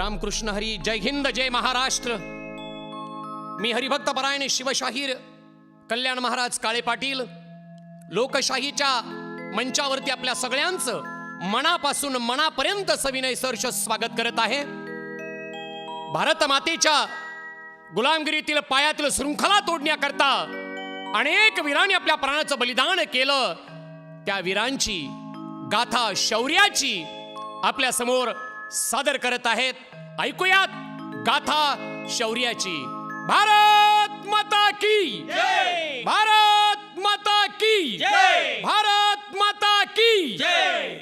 रामकृष्ण हरी. जय हिंद, जय महाराष्ट्र. मी हरिभक्त परायण शिवशाहीर कल्याण महाराज काळे पाटील लोकशाहीच्या मंचावरती आपल्या सगळ्यांचं मनापासून मनापर्यंत सविनय सहर्ष स्वागत करत आहे. भारत मातेच्या गुलामगिरीतील पायातील शृंखला तोडण्याकरता अनेक वीरांनी आपल्या प्राणाचं बलिदान केलं. त्या वीरांची गाथा शौर्याची आपल्या समोर सादर करत आहेत. ऐकूयात गाथा शौर्याची. भारत माता की जय. भारत माता की जय. भारत माता की जय.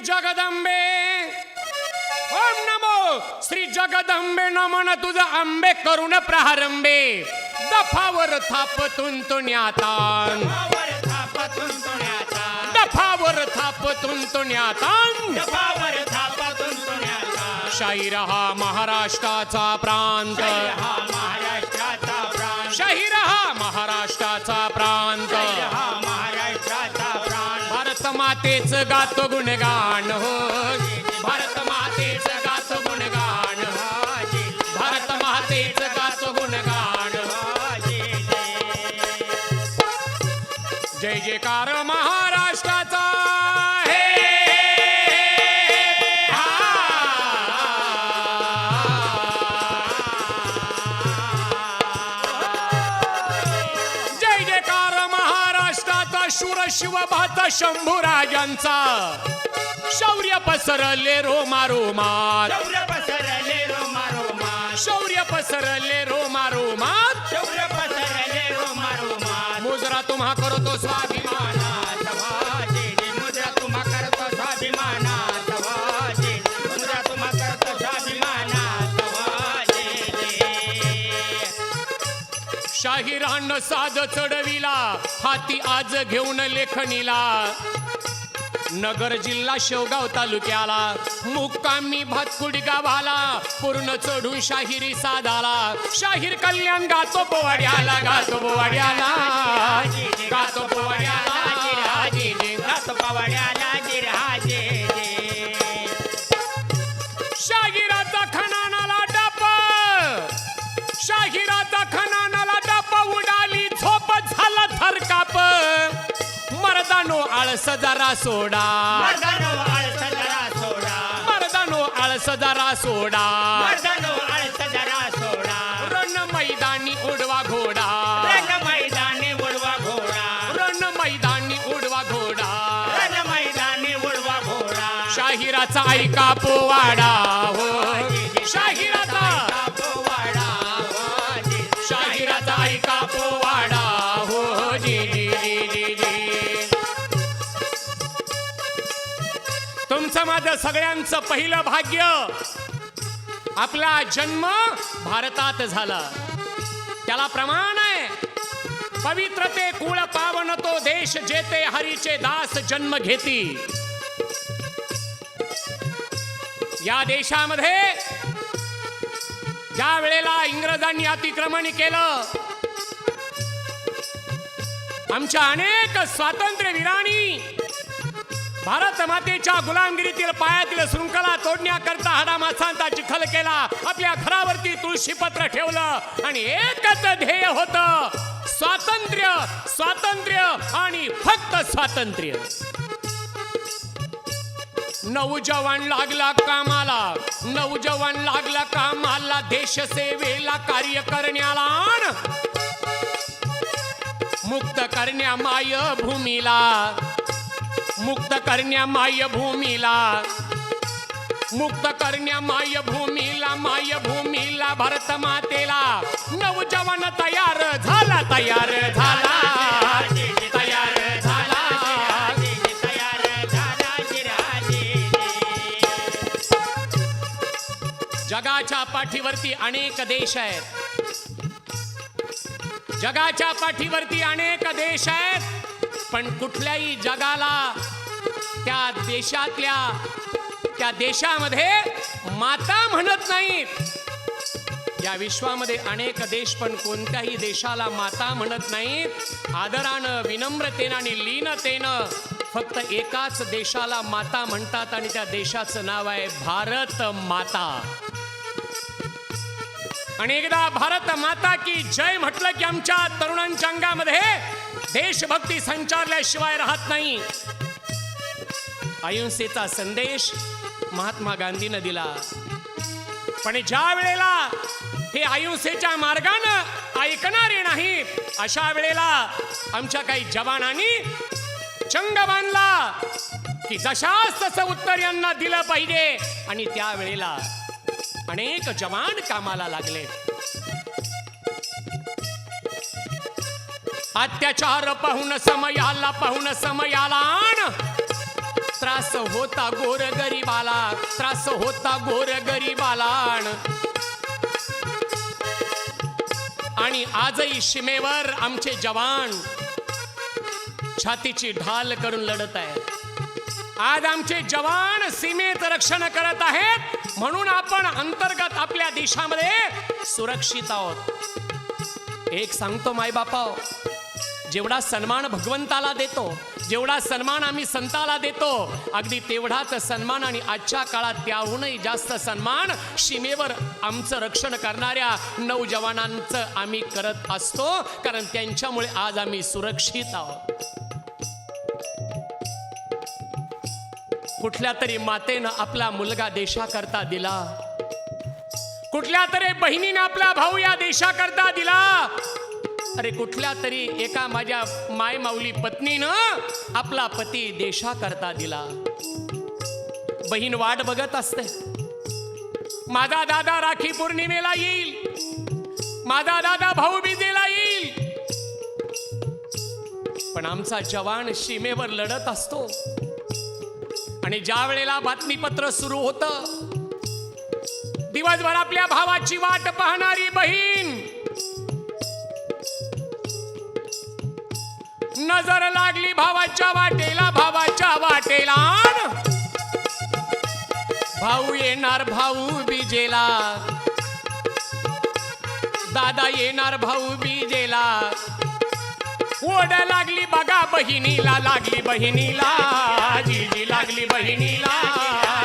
जगदंबे. ओम नमो श्री जगदंबे. नमन तुझ आंबे करून प्रारंभे. दफावर थाप तुंतुण्यातान. दफावर थाप तुंतुण्यातान. शाहीर हा महाराष्ट्राचा प्रांत. शाहीर हा महाराष्ट्राचा प्रांत. भारत मातेच गातो गुणगान हो. भारत मातेच गातो गुणगान. भारत मातेच गातो गुणगान. जय जयकार महाराष्ट्राचा. शूर शिवभाचा शंभूराजांचा शौर्य पसरले रोमा रोमात. शौर्य पसरले रोमा रोमात. शौर्य पसरले रोमा रोमात. शौर्य पसरले रोमा रोमात. मुजरा तुम्हा करतो स्वाभिमानात. मुद्रा तुम्हा करतो स्वाभिमानात. मुद्रा तुम्हा करतो स्वाभिमानात. शाहिरांन साज चढविला हाती आज घेऊन लेखणीला. नगर जिल्हा शेवगाव तालुक्याला मुक्कामी भातकुडी गावाला पूर्ण चढून शाहिरी साधाला. शाहीर कल्याण गातो पोवाड्याला. गातो पोवाड्याला. गातो पोवाड्याला. गातो पोवाड्याला. शाहिराचा खणानाला डाप. शाहिराचा खणानाला डाप. उडाली झोप झाला थरकाप. मर्दानो आळस जरा सोडा. मर्दानो आळस जरा सोडा. मर्दानो आळस जरा सोडा. मर्दानो आळस जरा सोडा. रण मैदानी उडवा घोडा. रण मैदानी उडवा घोडा. रण मैदानी उडवा घोडा. रण मैदानी उडवा घोडा. शाहिराचा ऐका पोवाडा हो. शाहिराचा. शाहिराचा ऐका पोवाडा हो. जी जी जी जी. तुमचं माझं सगळ्यांचं पहिलं भाग्य. आपला जन्म भारतात झाला त्याला प्रमाण आहे. पवित्र ते कुळ पावन तो देश जेते हरीचे दास जन्म घेती. या देशामध्ये ज्या वेळेला इंग्रजांनी अतिक्रमण केलं आमच्या अनेक स्वातंत्र्यवीरांनी भारत मातेच्या गुलामगिरीतील पायातील शृंखला तोडण्याकरता हाडामासांचा चिखल केला, आपल्या घरावरती तुळशीपत्र ठेवलं आणि एकच ध्येय होतं, स्वातंत्र्य, स्वातंत्र्य आणि फक्त स्वातंत्र्य. नौजवान लागला कामाला, नौजवान लागला कामाला, देश सेवेला कार्य करण्याला, मुक्त करण्या माय भूमीला, मुक्त करण्या माय भूमीला, मुक्त करण्या माय भूमीला, माय भूमीला, भारत मातेला. नौजवान तयार झाला, तयार झाला, तयार झाला. तयार झाला शिराजी. जगाच्या पाठीवरती अनेक देश आहेत, जगाच्या पाठीवरती अनेक देश आहेत, पण कुठल्याही जगाला त्या देशामध्ये माता म्हणत नाहीत. या विश्वामध्ये अनेक देश पण कोणत्याही देशाला माता म्हणत नाहीत. आदरानं, विनम्रतेनं आणि लीनतेनं फक्त एकाच देशाला माता म्हणतात आणि त्या देशाचं नाव आहे भारत माता. आणि एकदा भारत माता की जय म्हटलं की आमच्या तरुणांच्या अंगामध्ये देशभक्ती संचारल्याशिवाय राहत नाही. अहिंसेचा संदेश महात्मा गांधीनं दिला, पण ज्या वेळेला हे अहिंसेच्या मार्गानं ऐकणारे नाहीत, अशा वेळेला आमच्या काही जवानांनी चंग बांधला की जशास तसं उत्तर यांना दिलं पाहिजे. आणि त्यावेळेला अनेक जवान कामाला लागले. अत्याचार पाहून समयाला, पाहून समयाला, त्रास होता गोर गरीबाला, त्रास होता गोर गरीबाला. आणि आजही सीमेवर आमचे जवान छातीची ढाल करून लढत आहेत. आज आमचे जवान सीमेत रक्षण करत आहेत, म्हणून आपण अंतर्गत आपल्या देशामध्ये सुरक्षित आहोत. एक सांगतो मायबापा, जेवढा सन्मान भगवंताला देतो, जेवढा सन्मान आम्ही संताला देतो, अगदी तेवढाच सन्मान आणि आजच्या काळात त्याहूनही जास्त सन्मान सीमेवर आमचं रक्षण करणाऱ्या नौजवानांचं आम्ही करत असतो, कारण त्यांच्यामुळे आज आम्ही सुरक्षित आहोत. कुठल्या तरी मातेनं आपला मुलगा देशाकरता दिला, कुठल्या तरी बहिणीने आपला भाऊ या देशाकरता दिला, अरे कुठल्या तरी एका माझ्या माय माऊली पत्नीनं आपला पती देशाकरता दिला. बहीण वाट बघत असते, माझा दादा राखी पौर्णिमेला येईल, माझा दादा भाऊबीजेला येईल. पण आमचा जवान सीमेवर लढत असतो आणि ज्या वेळेला बातमीपत्र सुरू होतं, दिवसभर आपल्या भावाची वाट पाहणारी बहीण, नजर लागली भावाच्या वाटेला, भावाच्या वाटेला, भाऊ येणार भाऊ बीजेला, दादा येणार भाऊ बीजेला. ओढ लागली बघा बहिणीला, लागली बहिणीला, जीजी लागली बहिणीला,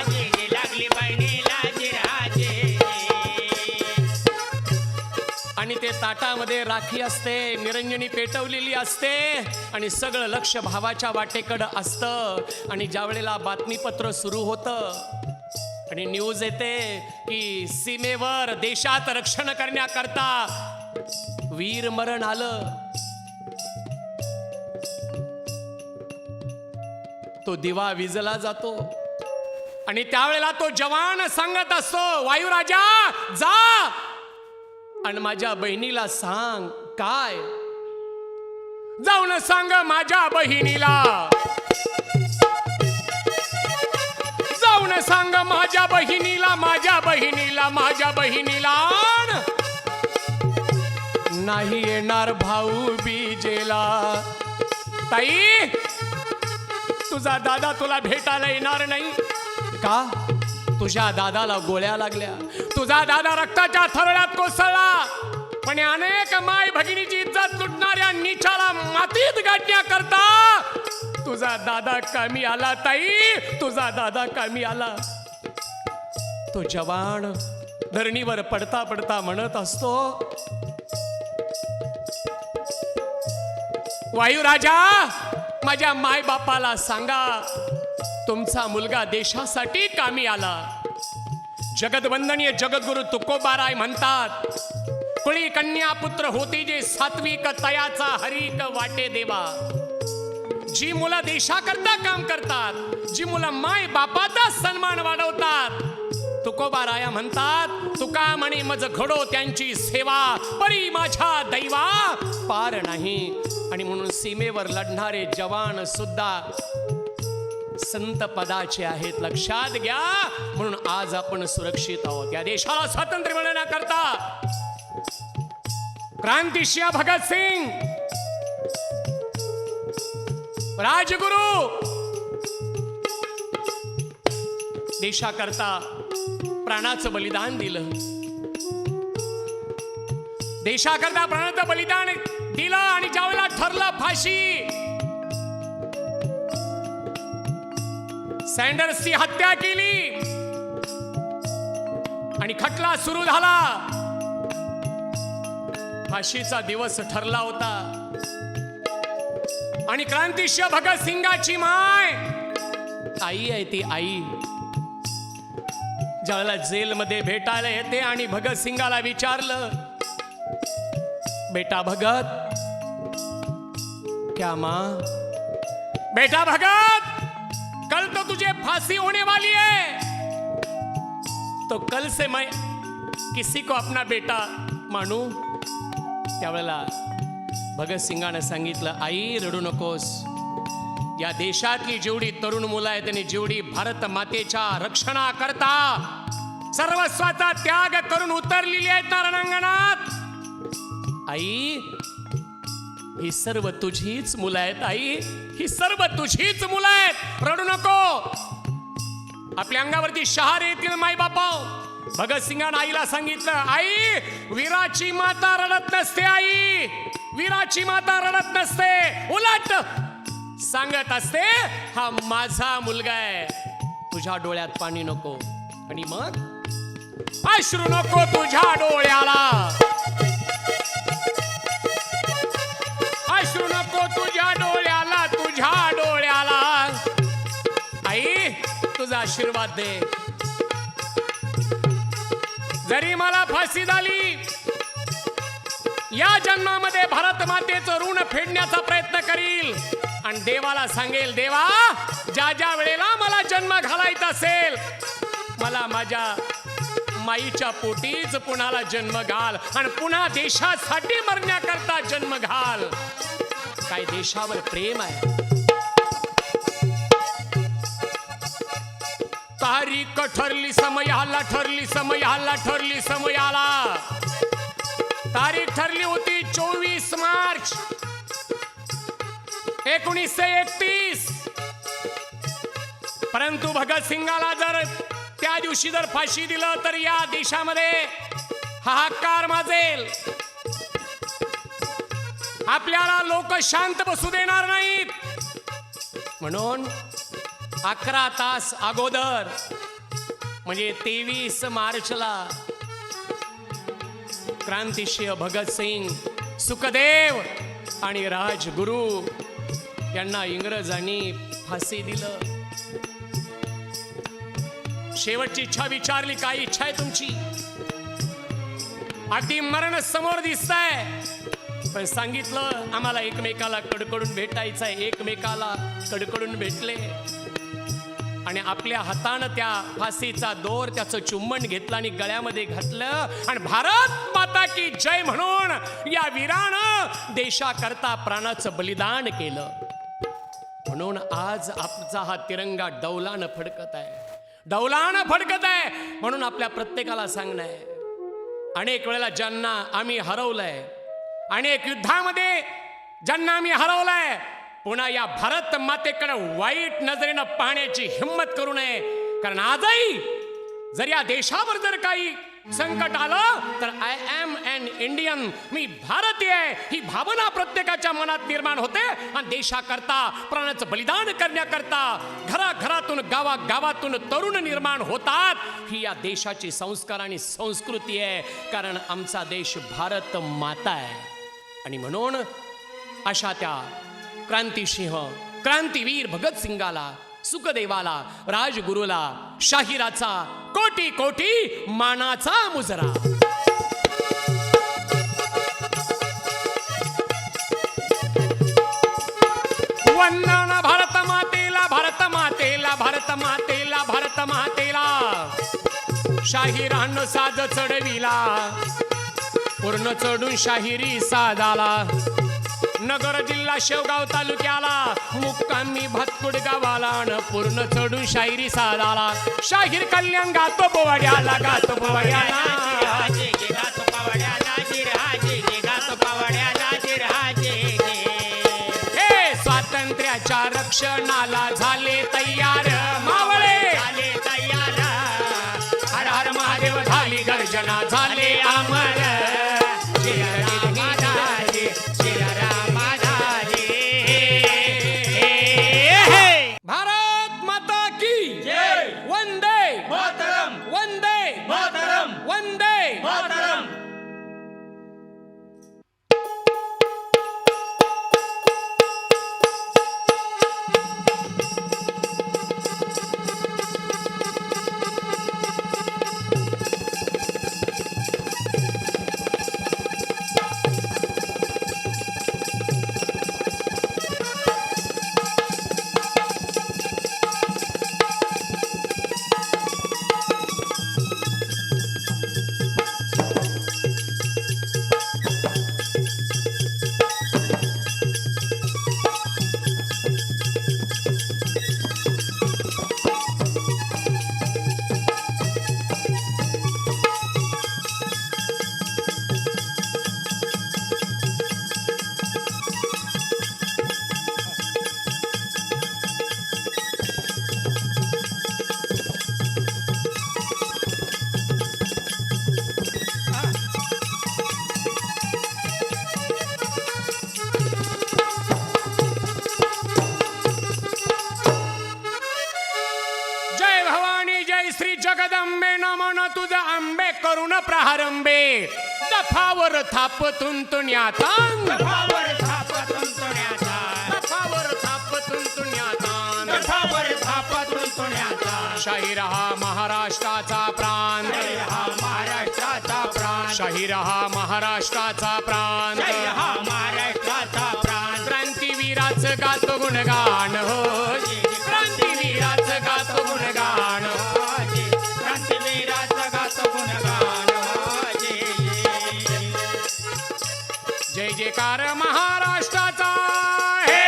जीजी लागली बहिणीला जिराजी. आणि ते ताटामध्ये राखी असते, निरंजनी पेटवलेली असते आणि सगळं लक्ष भावाच्या वाटेकडं असतं. आणि ज्या वेळेला बातमीपत्र सुरू होतं आणि न्यूज येते की सीमेवर देशात रक्षण करण्याकरता वीर मरण आलं, तो दिवा विजला जातो आणि त्यावेळेला तो जवान सांगत असतो, वायुराजा जा आणि माझ्या बहिणीला सांग. काय? जाऊन सांग माझ्या बहिणीला, जाऊन सांग माझ्या बहिणीला, माझ्या बहिणीला, माझ्या बहिणीला, नाही येणार भाऊ बीजेला. ताई, तुझा दादा तुला भेटायला येणार नाही का? तुझ्या दादाला गोळ्या लागल्या, तुझा दादा रक्ताच्या थरळ्यात कोसळला, पण या अनेक माय भगिनीची इज्जत लुटणाऱ्या नीचाला मातीत गाडण्याकरता तुझा दादा कामी आला ताई, तुझा दादा कामी आला. तो जवान धरणीवर पडता पडता म्हणत असतो, वायुराजा माझ्या माय बापाला सांगा तुमचा मुलगा देशासाठी कामी आला. जगदवंदनीय जगद्गुरु तुकोबाराय म्हणतात, कुळी कन्या पुत्र होती जे सात्विक तयाचा हरिक वाटे देवा. जी मुलं देशाकरता काम करतात, जी मुलं माय बापाचा सन्मान वाढवतात, तुकोबाराया म्हणतात, तुका म्हणे मज घडो त्यांची सेवा, परी माझ्या दैवा पार नाही. आणि म्हणून सीमेवर लढणारे जवान सुद्धा संत पदाचे आहेत, लक्षात घ्या. म्हणून आज आपण सुरक्षित आहोत. या देशाला स्वातंत्र्य मिळवण्याकरता क्रांतिशिया भगत सिंग, राजगुरु देशाकरता प्राणाचं बलिदान दिलं. देशाकरता प्राणाचं बलिदान दिलं आणि ज्यावेळेला ठरलं फाशी, सँडर्सची हत्या केली आणि खटला सुरू झाला. फाशीचा दिवस ठरला होता आणि क्रांतिशिया भगत सिंगाची माय आई आहे. ती आई ज्यावेळेला जेलमध्ये भेटायला येते आणि भगत सिंगाला विचारलं, बेटा भगत, क्या मां, बेटा भगत, कल तो तुझे फांसी होने वाली है, तो कल से मैं किसी को अपना बेटा मानू. त्यावेळेला भगत सिंगाने सांगितलं, आई रडू नकोस. या देशातली जेवढी तरुण मुलं आहेत त्यांनी जेवढी भारत मातेच्या रक्षणाकरता सर्वस्वाचा त्याग करून उतरलेली आहेत ना रणांगणात, आई ही सर्व तुझीच मुलं आहेत. आई ही सर्व तुझीच मुलं आहेत, रडू नको. आपल्या अंगावरती शहारे येतील माई बापा. भगत सिंगानं आईला सांगितलं, आई वीराची माता रडत नसते, आई वीराची माता रडत नसते, उलट सांगत असते हा माझा मुलगा आहे, तुझ्या डोळ्यात पाणी नको. आणि मग अश्रू नको तुझ्या डोळ्याला, अश्रू नको तुझ्या डोळ्याला, तुझ्या डोळ्याला. आई तुझा आशीर्वाद दे. जरी मला फाशी झाली, या जन्मामध्ये भारत मातेचं ऋण फेडण्याचा प्रयत्न करील आणि देवाला सांगेल, देवा ज्या ज्या वेळेला मला जन्म घालायचा असेल, मला माझ्या माईच्या पोटीच पुन्हाला जन्म घाल आणि पुन्हा देशासाठी मरण्याकरता जन्म घाल. काय देशावर प्रेम आहे. तारीख ठरली समयाला, ठरली समयाला, ठरली समयाला. तारीख ठरली होती 24 मार्च 1931. परंतु भगत सिंगाला जर त्या दिवशी जर फाशी दिलं तर या देशामध्ये हाहाकार माजेल. आपल्याला लोक शांत बसू देणार नाहीत. म्हणून 11 तास अगोदर म्हणजे 23 मार्चला क्रांतिशिय भगत सिंग, सुखदेव आणि राजगुरु यांना इंग्रजांनी फाशी दिलं. शेवटची इच्छा विचारली, काय इच्छा आहे तुमची? अगदी मरण समोर दिसतंय, पण सांगितलं आम्हाला एकमेकाला कडकडून भेटायचं आहे. एकमेकाला कडकडून भेटले आणि आपल्या हातानं त्या फाशीचा दोर, त्याचं चुंबन घेतलं आणि गळ्यामध्ये घातलं आणि भारत माता की जय म्हणून या वीरानं देशाकरता प्राणाचं बलिदान केलं. म्हणून आज आमचा हा तिरंगा डौलानं फडकत आहे, डौलानं फडकत आहे. म्हणून आपल्या प्रत्येकाला सांगणं आहे, अनेक वेळेला ज्यांना आम्ही हरवलंय, अनेक युद्धामध्ये ज्यांना आम्ही हरवलंय, पुन्हा या भारत मातेकडे वाईट नजरेनं पाहण्याची हिंमत करू नये. कारण आजही जर या देशावर जर काही संकट आलं तर आय एम एन इंडियन, मी भारतीय आहे ही भावना प्रत्येकाच्या मनात निर्माण होते आणि देशाकरता प्राणाचं बलिदान करण्याकरता घराघरातून गावागावातून तरुण निर्माण होतात. ही या देशाची संस्कार आणि संस्कृती आहे, कारण आमचा देश भारत माता आहे. आणि म्हणून अशा त्या क्रांतिसिंह, क्रांतीवीर भगतसिंगाला, सुखदेवाला, राजगुरूला, शाहिराचा कोटी कोटी मानाचा मुजरा. वंदन भारत मातेला, भारत मातेला, भारत मातेला, भारत मातेला. शाहिरान साज चढविला, पूर्ण चढून शाहिरी साजाला. नगर जिल्हा शेवगाव तालुक्याला मुक्कामी भातकुड गावाला पूर्ण चढून शाहिरी साजाला. शाहीर कल्याण गातो बोवाड्याला, गातो बोवाड्याला. हे स्वातंत्र्याच्या रक्षणाला झाले तयार मावळे, झाले तयार. हर हर महादेव झाली गर्जना, झाले अमर. भारत माता की जय. वंदे मातरम, वंदे मातरम, वंदे. मातरम. जय भवानी, जय श्री जगदंबे. नमन तुझ आंबे करून प्रारंभे. दफावर थाप तुंतुण्याचा, दफावर थाप तुंतुण्याचा, दफावर थाप तुंतुण्याचा. दफावर थाप तुंतुण्याचा. शाहीर हा महाराष्ट्राचा प्रांत, जय हा महाराष्ट्राचा प्राण, शाहीर हा महाराष्ट्राचा प्रांत. जय हा महाराष्ट्राचा प्राण. क्रांतीवीराचं गातो गुणगान हो, क्रांतीवीराचं गातो गुणगान. क्रांतीवीराचं गातो गुणगान. जय जयकार महाराष्ट्राचा. हे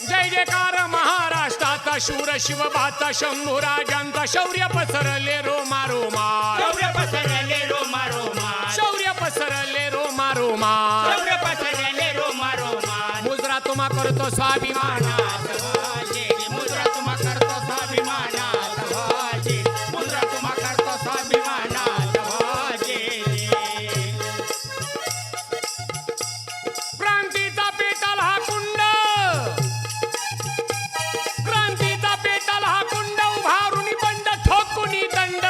जय जयकार महाराष्ट्राचा. शूर शिवबाचा, शंभूराजांचा शौर्य पसरले रोमा रोमा. शौर्य पसरले रोमा रोमा, शौर्य पसरले रोमा रोमा. शौर्य पसरले रोमा रोमा. मुजरा तुम्हा करतो स्वाभिमानात, मुद्रा तुम्हा करतो स्वाभिमानात. मुद्रा तुम्हा करतो स्वाभिमानात. क्रांतीचा पेटाल हा कुंड, क्रांतीचा पेटाल हा कुंड. उभारून बंड ठोकुनी दंड.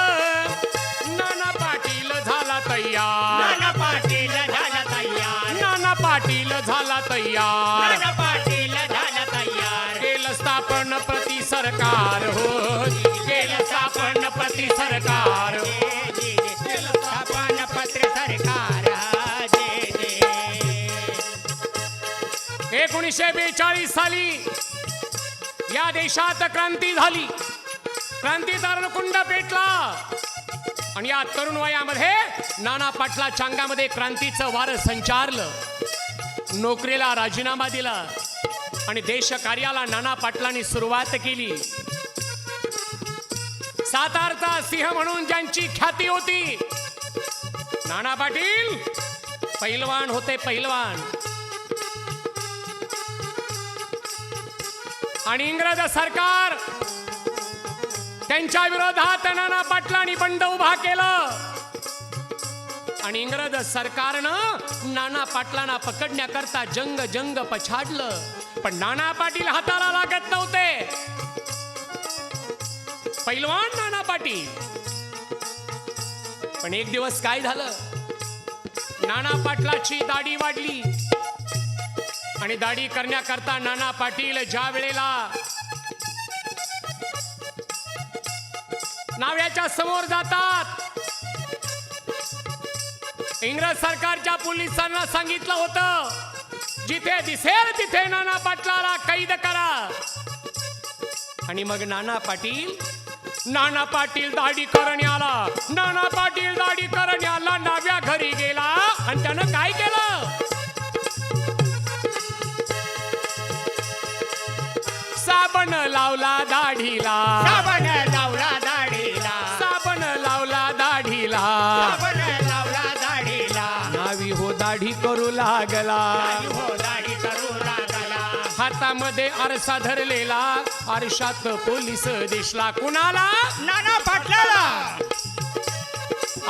नाना पाटील झाला तयार, नाना पाटील झाला तयार. नाना पाटील झाला तयार. नाना पाटील झाला तयार. केलं स्थापन प्रति सरकार हो, केलं स्थापन प्रति सरकार. स्थापन पत्र सरकार. 1942 साली या देशात क्रांती झाली. क्रांतीचा रणकुंड पेटला आणि या तरुण वयामध्ये नाना पाटलाच्या अंगामध्ये क्रांतीचं वारं संचारलं. नोकरीला राजीनामा दिला आणि देशकार्याला नाना पाटलांनी सुरुवात केली. सातारचा सिंह म्हणून ज्यांची ख्याती होती, नाना पाटील पैलवान होते पैलवान. आणि इंग्रज सरकार त्यांच्या विरोधात नाना पाटलांनी बंड उभा केलं. आणि इंग्रज सरकारनं नाना पाटलांना पकडण्याकरता जंग जंग पछाडलं. पण नाना पाटील हाताला लागत नव्हते. पैलवान नाना पाटील. पण एक दिवस काय झालं, नाना पाटलाची दाढी वाढली. आणि दाढी करण्याकरता नाना पाटील ज्या वेळेला नाव्याच्या समोर जातात, इंग्रज सरकारच्या पोलिसांना सांगितलं होतं, जिथे दिसेल तिथे नाना पाटलाला कैद करा. आणि मग नाना पाटील दाढी करण्याला, नाना पाटील दाढी करण्याला नाव्या घरी गेला. आणि त्यानं काय केलं, साबण लावला दाढीला, साबण लावला दाढीला, साबण लावला दाढीला, साबण लावला दाढीला, नावी हो दाढी करू लागला. हो दाढी करू लागला. हातामध्ये आरसा धरलेला, आरशात पोलीस दिसला. कुणाला? नाना पाटलाला.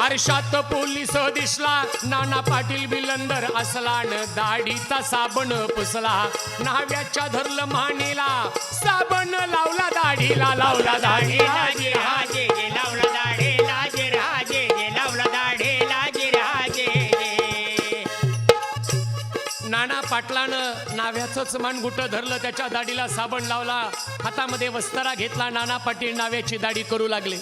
आरशात पोलीस दिसला. नाना पाटील बिलंदर असला न दाढीचा साबण पुसला. नाव्याच्या धरलं मानेला, साबण लावला दाढीला, लावला दाढीला. लाजे राजे जे लावला दाढीला, जे राजे जे लावला दाढीला, जे राजे जे. नाना पाटलानं नाव्याचंच मानगुट धरलं, त्याच्या दाढीला साबण लावला. हातामध्ये वस्तारा घेतला. नाना पाटील नाव्याची दाढी करू लागले.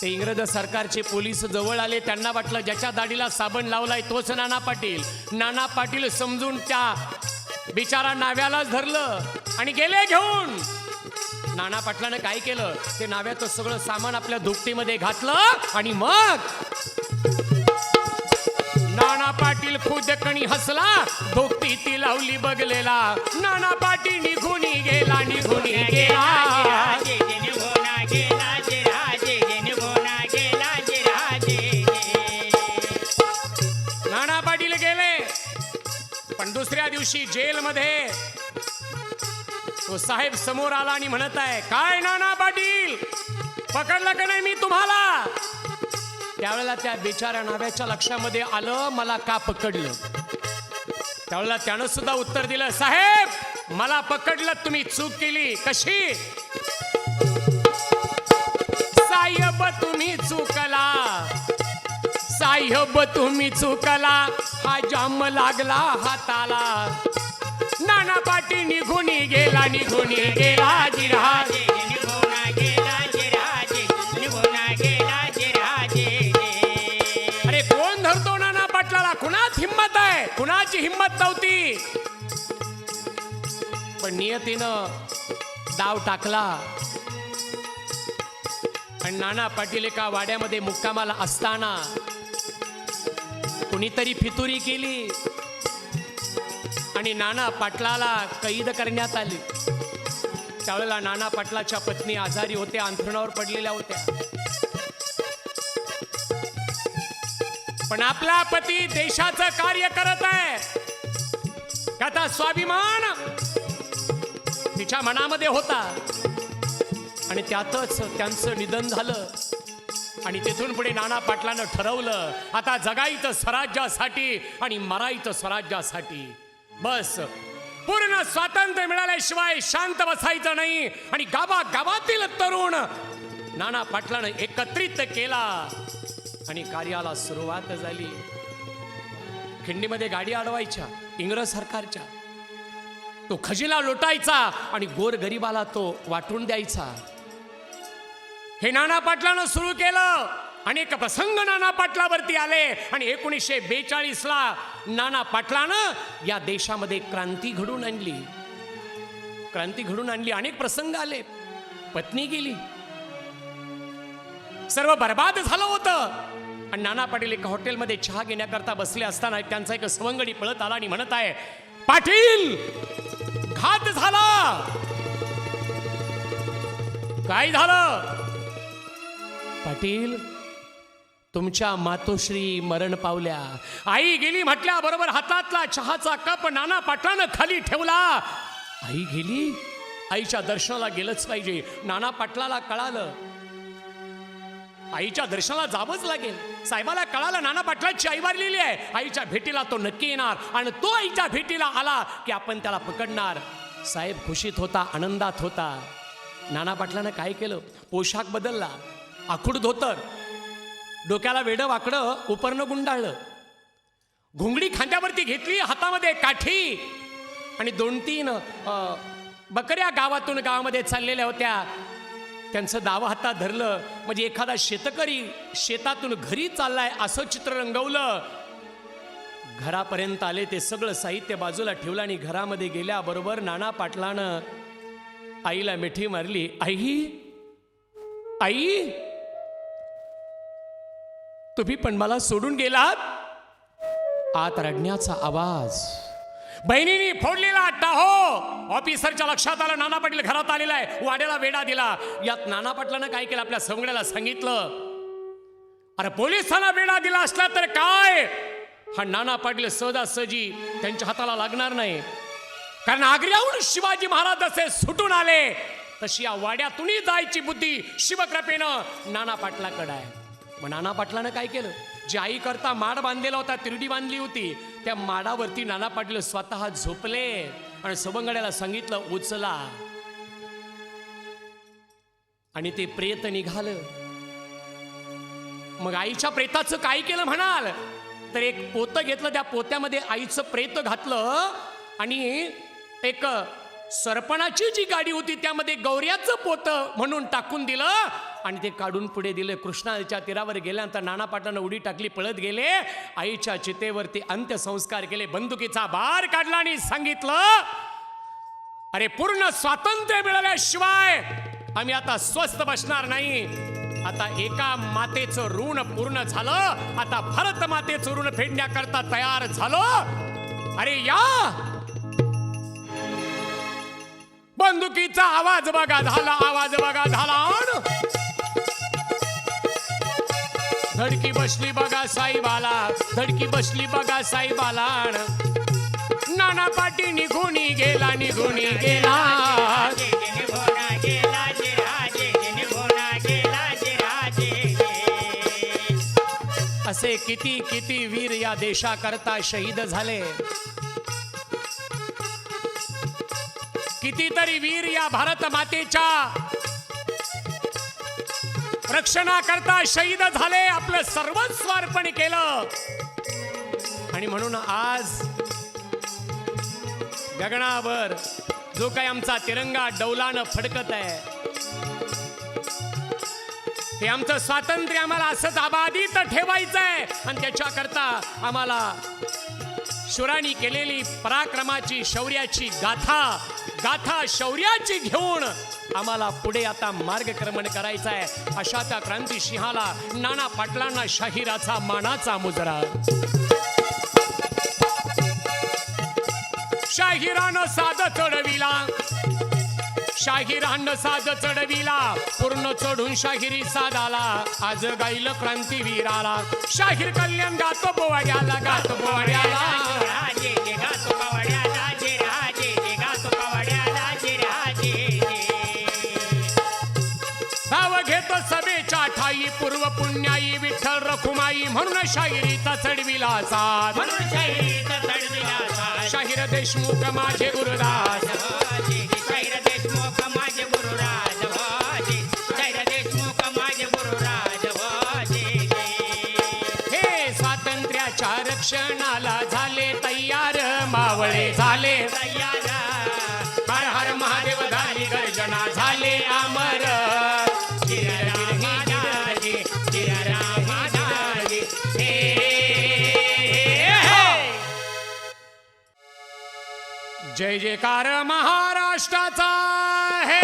ते इंग्रज सरकारचे पोलीस जवळ आले. त्यांना वाटलं ज्याच्या दाढीला साबण लावलाय तोच नाना पाटील. नाना पाटील समजून त्या बिचारा नाव्यालाच धरलं आणि गेले घेऊन. नाना पाटलानं काय केलं, ते नाव्याचं सगळं सामान आपल्या दुपटीमध्ये घातलं. आणि मग नाना पाटील खुदकणी हसला, दुपटी ती लावली बघलेला. नाना पाटील निघून गेला, निघून गेला. राजे जे निघून गेला, जे राजे जे निघून गेला, जे राजे जे. नाना पाटील गेले. पण दुसऱ्या दिवशी जेलमध्ये तो साहेब समोर आला आणि म्हणत आहे, काय नाना पाटील, पकडलं का नाही मी तुम्हाला? त्यावेळेला त्या बिचाऱ्या नाव्याच्या लक्षामध्ये आलं, मला का पकडलं. त्यावेळेला त्यानं सुद्धा उत्तर दिलं, साहेब मला पकडलं, तुम्ही चूक केली. कशी? साहेब तुम्ही चुकला, साहेब तुम्ही चुकला, हा जाम लागला हाताला. नाना पाटील निघून गेला, निघून गेला. जिराज जे निघून गेला, जे राजे निघून गेला, जे राजे जे. अरे कोण धरतो नाना पाटलाला? कुणाच हिंमत आहे? कुणाची हिंमत नव्हती. पण नियतीनं डाव टाकला आणि नाना पाटील एका वाड्यामध्ये मुक्कामाला असताना कुणीतरी फितुरी केली आणि नाना पाटलाला कैद करण्यात आले. त्यावेळेला नाना पाटलाच्या पत्नी आजारी होत्या, अंथरुणावर पडलेल्या होत्या. पण आपला पती देशाचं कार्य करत आहे, त्याचा स्वाभिमान तिच्या मनामध्ये होता. आणि त्यातच त्यांचं निधन झालं. आणि तिथून पुढे नाना पाटलानं ठरवलं, आता जगायचं स्वराज्यासाठी आणि मरायचं स्वराज्यासाठी. बस पूर्ण स्वातंत्र्य मिळाल्याशिवाय शांत बसायचं नाही. आणि गावागावातील तरुण नाना पाटलानं एकत्रित केला आणि कार्याला सुरुवात झाली. खिंडीमध्ये गाडी अडवायच्या इंग्रज सरकारच्या, तो खजिना लुटायचा आणि गोरगरिबाला तो वाटून द्यायचा. हे नाना पाटलानं सुरू केलं. अनेक प्रसंग नाना पाटलावरती आले आणि 1942ला नाना पाटलानं या देशामध्ये क्रांती घडून आणली. क्रांती घडून आणली. अनेक प्रसंग आले. पत्नी गेली, सर्व बर्बाद झालं होतं. आणि नाना पाटील एका हॉटेलमध्ये चहा घेण्याकरता बसले असताना त्यांचा एक सवंगडी पळत आला आणि म्हणत आहे, पाटील घात झाला. काय झालं? पाटील तुमच्या मातोश्री मरण पावल्या. आई गेली म्हटल्याबरोबर हातातला चहाचा कप नाना पाटलानं खाली ठेवला. आई गेली, आईच्या दर्शनाला गेलंच पाहिजे. नाना पाटलाला कळालं आईच्या दर्शनाला जावंच लागेल. साहेबाला कळालं नाना पाटलाची आई वारलेली आहे, आईच्या भेटीला तो नक्की येणार आणि तो आईच्या भेटीला आला की आपण त्याला पकडणार. साहेब खुशीत होता, आनंदात होता. नाना पाटलानं काय केलं, पोशाख बदलला, आखूड धोतर, डोक्याला वेडं वाकडं उपरनं गुंडाळलं, घुंगडी खांद्यावरती घेतली, हातामध्ये काठी आणि 2-3 बकऱ्या गावामध्ये चाललेल्या होत्या. त्यांचं दावा हातात धरलं म्हणजे एखादा शेतकरी शेतातून घरी चाललाय असं चित्र रंगवलं. घरापर्यंत आले, ते सगळं साहित्य बाजूला ठेवलं आणि घरामध्ये गेल्याबरोबर नाना पाटलानं आईला मिठी मारली. आई, आई, तुम्ही पण मला सोडून गेलात. आत रडण्याचा आवाज, बहिणीने फोडलेला टाहो. ऑफिसरच्या लक्षात आलं नाना पाटील घरात आलेला आहे, वाड्याला वेढा दिला. यात नाना पाटलानं काय केलं, आपल्या सवंगड्याला सांगितलं, अरे पोलिसांना वेढा दिला असला तर काय, हा नाना पाटील सहजासहजी त्यांच्या हाताला लागणार नाही. कारण आग्र्याहून शिवाजी महाराज जसे सुटून आले तशी या वाड्यातूनही जायची बुद्धी शिवकृपेनं नाना पाटलाकडे आहे. मग नाना पाटलानं काय केलं, जी आई करता माड बांधलेला होता, तिरडी बांधली होती, त्या माडावरती नाना पाटील स्वतः झोपले आणि सवंगड्याला सांगितलं उचला. आणि ते प्रेत निघालं. मग आईच्या प्रेताचं काय केलं म्हणाल तर एक पोतं घेतलं, त्या पोत्यामध्ये आईचं प्रेत घातलं आणि एक सरपणाची जी गाडी होती त्यामध्ये गौऱ्याचं पोतं म्हणून टाकून दिलं आणि ते काढून पुढे दिले. कृष्णाच्या तीरावर गेल्यानंतर नाना पाटलानं उडी टाकली, पळत गेले. आईच्या चितेवरती अंत्यसंस्कार केले. बंदुकीचा बार काढला आणि सांगितलं, अरे पूर्ण स्वातंत्र्य मिळाल्याशिवाय आम्ही आता स्वस्थ बसणार नाही. आता एका मातेचं ऋण पूर्ण झालं, आता भारत मातेचं ऋण फेडण्याकरता तयार झालो. अरे या बंदुकीचा आवाज बघा झाला, आवाज बघा झाला. धडकी बसली बघा साईबाला, धडकी बसली बघा साईबाला. नाना पाटी निघून गेला, निघून गेला. असे किती किती वीर या देशाकरता शहीद झाले. कितीतरी वीर या भारत मातेच्या रक्षणाकरता शहीद झाले, आपलं सर्वस्व अर्पण केलं. आणि म्हणून आज गगनावर जो काही आमचा तिरंगा डौलानं फडकत आहे, ते आमचं स्वातंत्र्य आम्हाला असंच अबाधित ठेवायचं आहे. आणि त्याच्याकरता आम्हाला शूरांनी केलेली पराक्रमाची, शौर्याची गाथा शौर्याची घेऊन आम्हाला पुढे आता मार्गक्रमण करायचा आहे. अशा त्या क्रांती सिंहाला नाना पाटलांना शाहिराचा मानाचा मुजरा. शाहिरानं साध चढविला, शाहिरानं साध चढविला, पूर्ण चढून शाहिरी साधाला. आज गाईल क्रांतीवीराला, शाहीर कल्याण गातो बोवाड्याला, गातो बोवाड्याला. भाव घेतो सभेच्या ठाई, पूर्व पुण्याई विठ्ठल रखुमाई, म्हणून शाहिरीचा चढविला साथ, म्हणून शाहिरीचा चढविला साथ. शाहीर देशमुख माझे गुरुदास, शाहीर देशमुख माझे गुरुराज भजे, शाहीर देशमुख माझे गुरुराज भजे. हे स्वातंत्र्याच्या रक्षणाला झाले तयार, मावळे झाले तयार. हर हर महादेव झाली गर्जना, झाले अमर. जय जयकार महाराष्ट्राचा हे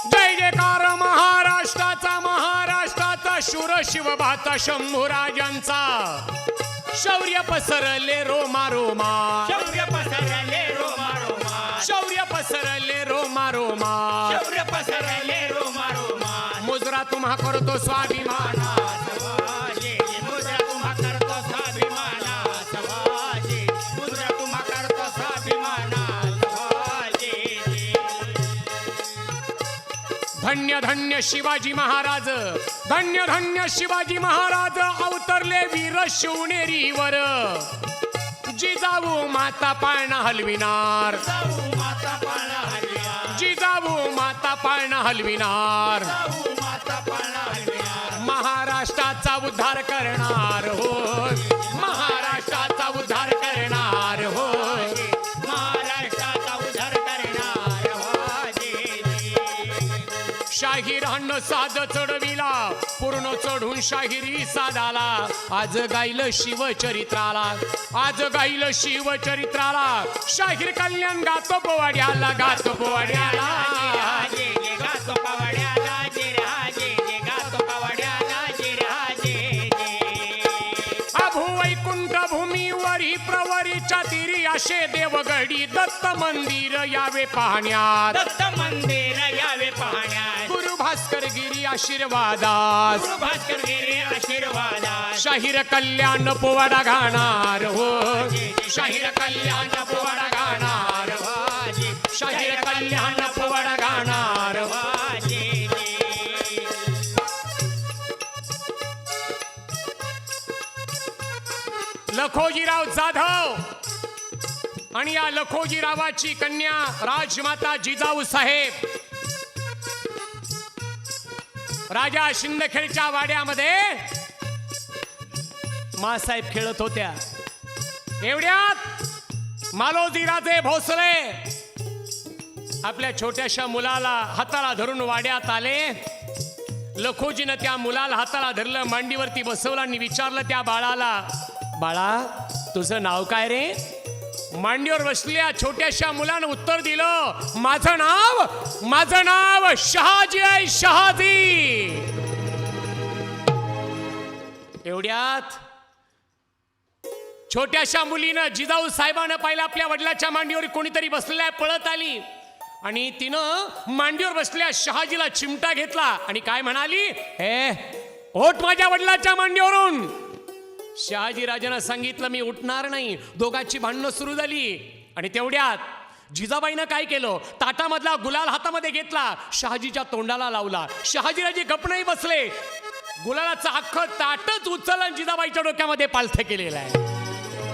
जय जयकार महाराष्ट्राचा, महाराष्ट्राचा शूर शिवभाता शंभूराजांचा, शौर्य पसरले रोमा रोमा शौर्य पसरले रोमा रोमा शौर्य पसरले रोमा रोमा शौर्य पसरले रोमा रोमा मुजरा तुम्हा करतो स्वाभिमान समाजे मुद्रा तुम्हा करतो स्वाभिमाना समाजे मुद्रा तुम्हा करतो स्वाभिमाना समाजे धन्य धन्य शिवाजी महाराज धन्य धन्य शिवाजी महाराज अवतरले वीर शिवनेरीवर जिजाऊ माता पाळणा हलविनार जाऊ माता पाळणा हलविया जिजाऊ माता पाळणा हलविनार जाऊ माता पाळणा हलविया महाराष्ट्राचा उद्धार करणार हो महाराष्ट्राचा उद्धार करणार हो महाराष्ट्राचा उद्धार करणार वाजे शाहीरानं साध चढविला पूर्ण चढून शाहिरी साधाला आज गायलं शिवचरित्राला आज गायलं शिवचरित्राला शाहीर कल्याण गातो पोवाड्याला गातो पोवाड्याला जे जे गातो पवाड्याला जे राजे जे गातो पवाड्याला जे राजे अभू वैकुंठ भूमीवरी प्रवरीच्या तिरी असे देवगडी दत्त मंदिर यावे पाहण्यात दत्त मंदिर यावे पाहण्यात गुरु भास्कर गिरी आशीर्वादास गुरु भास्कर गिरी आशीर्वादा शाहीर कल्याण पोवाडा गाणार हो शाहीर कल्याण पोवाडा गाणार वाजे शाहीर कल्याण पोवाडा गाणार वाजे लखोजीराव जाधव आणि या लखोजीरावाची कन्या राजमाता जिजाऊ साहेब राजा शिंदखेडच्या वाड्यामध्ये मासाहेब खेळत होत्या एवढ्यात मालोजीराजे भोसले आपल्या छोट्याशा मुलाला हाताला धरून वाड्यात आले लखोजीनं त्या मुलाला हाताला धरलं मांडीवरती बसवलं आणि विचारलं त्या बाळाला बाळा तुझं नाव काय रे मांडीवर बसलेल्या छोट्याशा मुलानं उत्तर दिलं माझं नाव शहाजी आहे शहाजी एवढ्यात छोट्याशा मुलीनं जिजाऊ साहेबांना पाहिलं आपल्या वडिलाच्या मांडीवर कोणीतरी बसलेल्या पळत आली आणि तिनं मांडीवर बसलेल्या शहाजीला चिमटा घेतला आणि काय म्हणाली हे ओट माझ्या वडिलाच्या मांडीवरून शहाजी राजानं सांगितलं मी उठणार नाही दोघांची भांडणं सुरू झाली आणि तेवढ्यात जिजाबाईनं काय केलं ताटामधला गुलाल हातामध्ये घेतला शहाजीच्या तोंडाला लावला शहाजीराजे गप नाही बसले गुलालाचं अख्खं ताटच उचललं आणि जिजाबाईच्या डोक्यामध्ये पालथं केलेलं आहे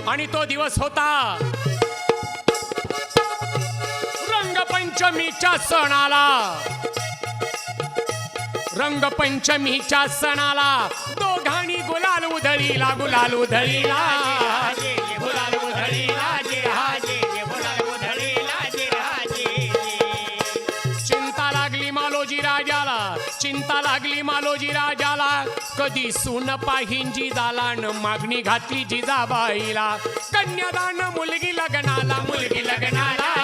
आणि तो दिवस होता रंगपंचमीच्या सणाला दोघांनी गुलाल उधळीला गुलाल उधळीला गुलाल उधळीला जे राजे गुलाल उधळीला जे राजे चिंता लागली मालोजी राजाला कधी सून पाहिंजी दालान मागणी घातली जिजाबाईला कन्यादान मुलगी लग्नाला मुलगी लग्नाला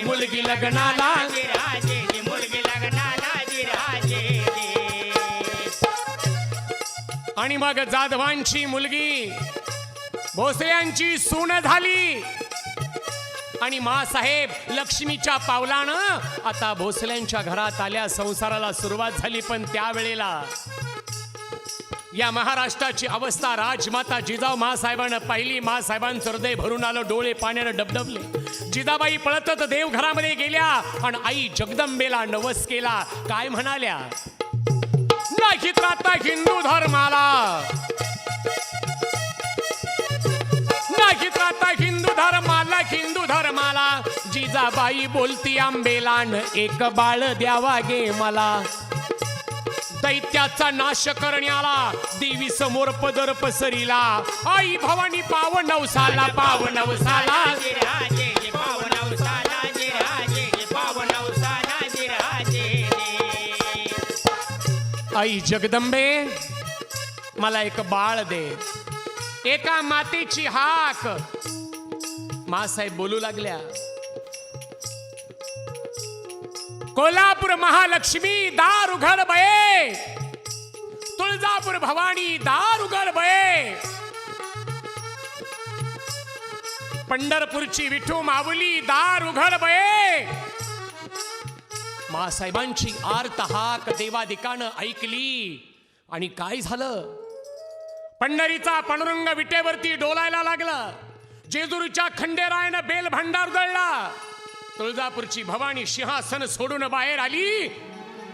मुलगी लग्नाला आणि मग जाधवांची मुलगी भोसल्यांची सून झाली आणि मासाहेब लक्ष्मीच्या पावलानं आता भोसल्यांच्या घरात आल्या संसाराला सुरुवात झाली पण त्यावेळेला या महाराष्ट्राची अवस्था राजमाता जिजाऊ मासाहेबांना पाहिली मासाहेबांचं हृदय भरून आलं डोळे पाण्यानं डबडबले जिजाबाई पळतच देवघरामध्ये गेल्या आणि आई जगदंबेला नवस केला काय म्हणाल्या नाहीत राहता हिंदू धर्माला नाहीत राहता हिंदू धर्माला जिजाबाई बोलती आंबेलान एक बाळ द्यावा गे मला दैत्याचा नाश करण्याला देवी समोर पदर पसरीला आई भवानी पाव नवसाला आई जगदंबे मला एक बाळ दे एका मातेची हाक मासाहेब बोलू लागल्या कोल्हापूर महालक्ष्मी दार उघड बये तुळजापूर भवानी दार उघड बये पंढरपूरची विठू माऊली दार उघड बये. मासाहेबांची आर्त हाक देवादिकानं ऐकली आणि काय झालं? पंढरीचा पांडुरंग विटेवरती डोलायला लागला. जेजुरीच्या खंडेरायानं बेल भांडार उधळला. तुळजापूरची भवानी सिंहासन सोडून बाहेर आली.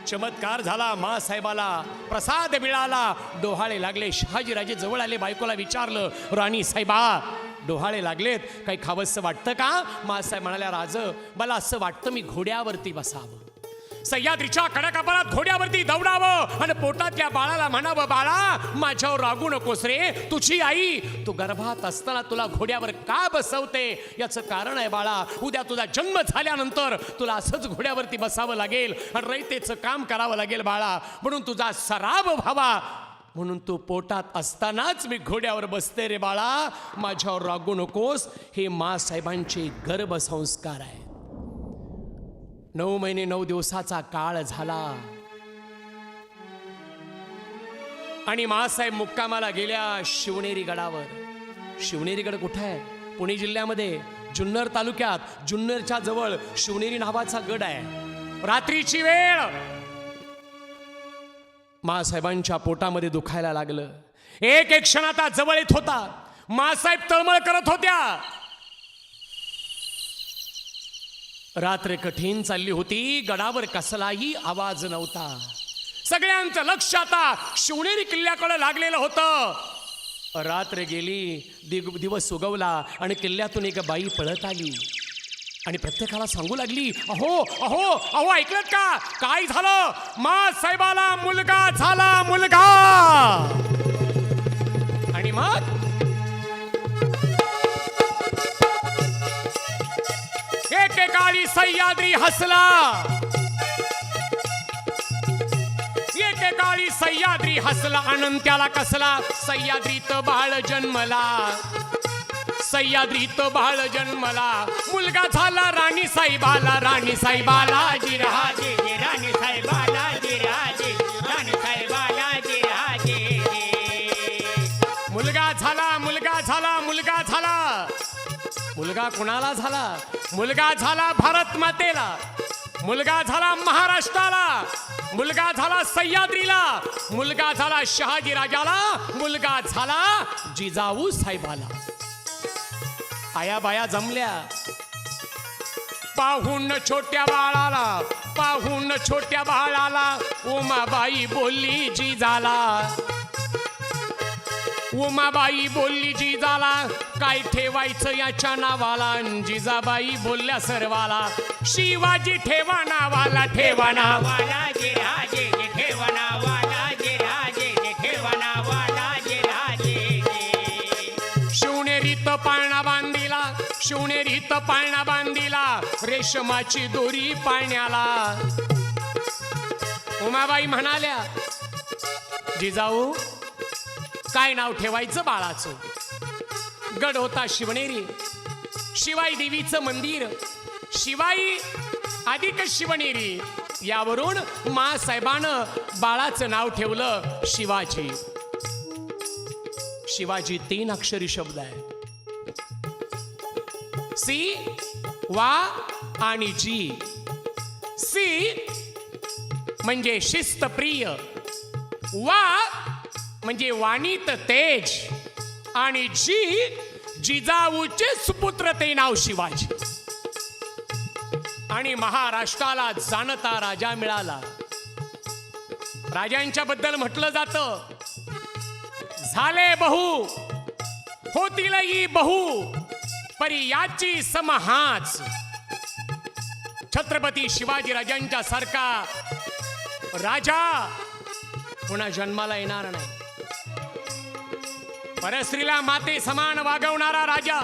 चमत्कार झाला. मासाहेबाला प्रसाद मिळाला. डोहाळे लागले. शहाजीराजे जवळ आले. बायकोला विचारलं, राणी साहेबा डोहाळे लागलेत, काही खावंसं वाटतं का? मासाहेब म्हणाल्या, राज मला असं वाटतं मी घोड्यावरती बसावं, सह्याद्रीच्या कडाकपाळात घोड्यावरती दौडावं आणि पोटातल्या बाळाला म्हणावं, बाळा माझ्यावर रागू नकोस रे, तुझी आई तू गर्भात असताना तुला घोड्यावर का बसवते याचं कारण आहे बाळा. उद्या तुझा जन्म झाल्यानंतर तुला असंच घोड्यावरती बसावं लागेल आणि रयतेचं काम करावं लागेल बाळा. म्हणून तुझा सराव व्हावा म्हणून तू पोटात असतानाच मी घोड्यावर बसते रे बाळा, माझ्यावर रागू नकोस. हे मासाहेबांचे गर्भसंस्कार आहे. 9 महिने 9 दिवसाचा काळ झाला आणि मासाहेब मुक्कामाला गेल्या शिवनेरी गडावर. शिवनेरी गड कुठे आहे? पुणे जिल्ह्यामध्ये जुन्नर तालुक्यात, जुन्नरच्या जवळ शिवनेरी नावाचा गड आहे. रात्रीची वेळ, मासाहेबांच्या पोटामध्ये दुखायला लागलं. एक एक क्षण आता जवळ येत होता. मासाहेब तळमळ करत होत्या. रात्र कठीण चालली होती. गडावर कसलाही आवाज नव्हता. सगळ्यांचं लक्ष आता शिवनेरी किल्ल्याकडे लागलेलं होतं. रात्र गेली, दिवस उगवला आणि किल्ल्यातून एक बाई पळत आली आणि प्रत्येकाला सांगू लागली, अहो अहो अहो ऐकलत का? काय झालं? मासाहेबाला मुलगा झाला, मुलगा. आणि मग एकेकाळी सह्याद्री हसला, एकेकाळी सह्याद्री हसला, अनंत्याला कसला? सह्याद्रीत बाळ जन्मला, सह्याद्रीत बाळ जन्मला, मुलगा झाला राणी साहेबाला, राणी साहेबाला जिराजे राणी साहेबाला जिराजे, राणी साहेबाला जिराजे. मुलगा झाला, मुलगा झाला, मुलगा झाला. मुलगा कुणाला झाला? मुलगा झाला भारत मातेला, मुलगा झाला महाराष्ट्राला, मुलगा झाला सह्याद्रीला, मुलगा झाला शहाजी राजाला, मुलगा झाला जिजाऊ साहेबाला. आया बाया जमल्या. पाहून छोट्या बाळाला, पाहून छोट्या बाळाला उमाबाई बोलली जिजाला, उमाबाई बोलली जिजाला, काय ठेवायचं याच्या नावाला? जिजाबाई बोलल्या सर्वाला, शिवाजी ठेवा नावाला, ठेवा वाला जिराजे ठेवा नावाला, जिराजे ठेवा नावाला, जिराजे. शिवनेरीत पाळणा बांधिला, शिवनेरीत पाळणा बांधिला, रेशमाची दोरी पाळण्याला. उमाबाई म्हणाल्या, जिजाऊ काय नाव ठेवायचं बाळाचं? गड होता शिवनेरी, शिवाई देवीचं मंदिर, शिवाई अधिक शिवनेरी, यावरून मासाहेबानं बाळाचं नाव ठेवलं शिवाजी. शिवाजी 3 अक्षरी शब्द आहे. सी, वा आणि जी. सी म्हणजे शिस्तप्रिय, वा म्हणजे वाणीत तेज, आणि जी जिजाऊचे सुपुत्र ते नाव शिवाजी. आणि महाराष्ट्राला जाणता राजा मिळाला. राजांच्या बद्दल म्हटलं जातं, झाले बहु होतीलही बहु, परी याची समहाच. छत्रपती शिवाजी राजांच्या सारखा राजा पुन्हा जन्माला येणार नाही. परस्त्रीला माते समान वागवणारा राजा.